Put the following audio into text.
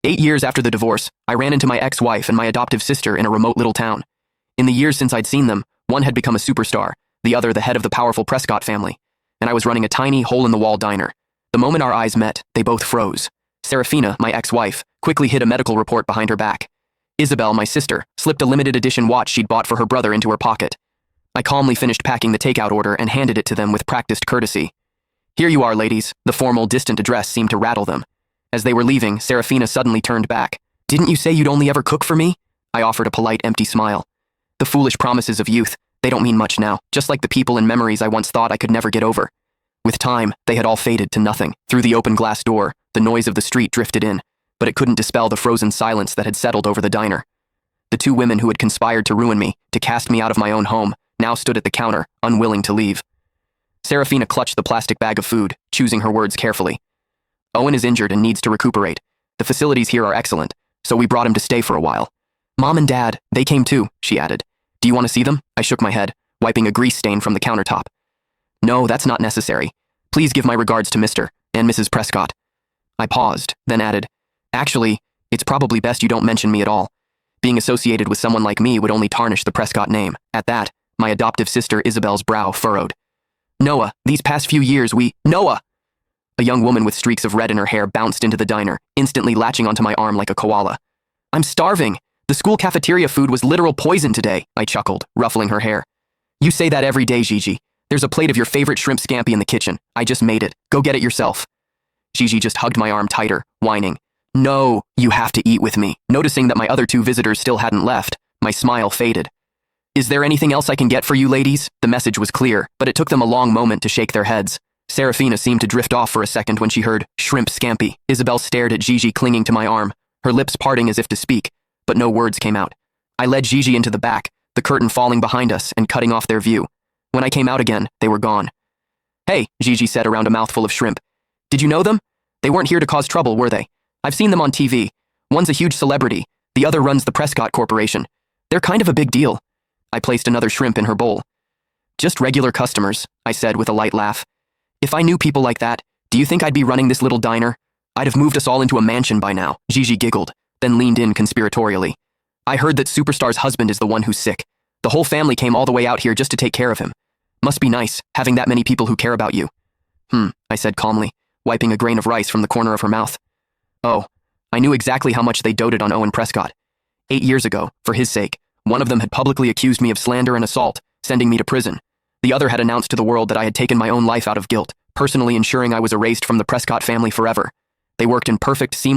8 years after the divorce, I ran into my ex-wife and my adoptive sister in a remote little town. In the years since I'd seen them, one had become a superstar, the other the head of the powerful Prescott family, and I was running a tiny, hole-in-the-wall diner. The moment our eyes met, they both froze. Serafina, my ex-wife, quickly hid a medical report behind her back. Isabel, my sister, slipped a limited-edition watch she'd bought for her brother into her pocket. I calmly finished packing the takeout order and handed it to them with practiced courtesy. "Here you are, ladies." The formal, distant address seemed to rattle them. As they were leaving, Serafina suddenly turned back. "Didn't you say you'd only ever cook for me?" I offered a polite, empty smile. The foolish promises of youth, they don't mean much now, just like the people and memories I once thought I could never get over. With time, they had all faded to nothing. Through the open glass door, the noise of the street drifted in, but it couldn't dispel the frozen silence that had settled over the diner. The two women who had conspired to ruin me, to cast me out of my own home, now stood at the counter, unwilling to leave. Serafina clutched the plastic bag of food, choosing her words carefully. "Owen is injured and needs to recuperate. The facilities here are excellent, so we brought him to stay for a while. Mom and Dad, they came too," she added. "Do you want to see them?" I shook my head, wiping a grease stain from the countertop. "No, that's not necessary. Please give my regards to Mr. and Mrs. Prescott." I paused, then added, "Actually, it's probably best you don't mention me at all. Being associated with someone like me would only tarnish the Prescott name." At that, my adoptive sister Isabel's brow furrowed. "Noah, these past few years Noah!" A young woman with streaks of red in her hair bounced into the diner, instantly latching onto my arm like a koala. "I'm starving. The school cafeteria food was literal poison today," I chuckled, ruffling her hair. "You say that every day, Gigi. There's a plate of your favorite shrimp scampi in the kitchen. I just made it. Go get it yourself." Gigi just hugged my arm tighter, whining, "No, you have to eat with me." Noticing that my other two visitors still hadn't left, my smile faded. "Is there anything else I can get for you ladies?" The message was clear, but it took them a long moment to shake their heads. Serafina seemed to drift off for a second when she heard shrimp scampi. Isabel stared at Gigi clinging to my arm, her lips parting as if to speak, but no words came out. I led Gigi into the back, the curtain falling behind us and cutting off their view. When I came out again, they were gone. "Hey," Gigi said around a mouthful of shrimp. "Did you know them? They weren't here to cause trouble, were they? I've seen them on TV. One's a huge celebrity, the other runs the Prescott Corporation. They're kind of a big deal." I placed another shrimp in her bowl. "Just regular customers," I said with a light laugh. "If I knew people like that, do you think I'd be running this little diner? I'd have moved us all into a mansion by now." Gigi giggled, then leaned in conspiratorially. "I heard that Superstar's husband is the one who's sick. The whole family came all the way out here just to take care of him. Must be nice, having that many people who care about you." I said calmly, wiping a grain of rice from the corner of her mouth. "Oh, I knew exactly how much they doted on Owen Prescott. 8 years ago, for his sake, one of them had publicly accused me of slander and assault, sending me to prison. The other had announced to the world that I had taken my own life out of guilt, personally ensuring I was erased from the Prescott family forever. They worked in perfect, seamless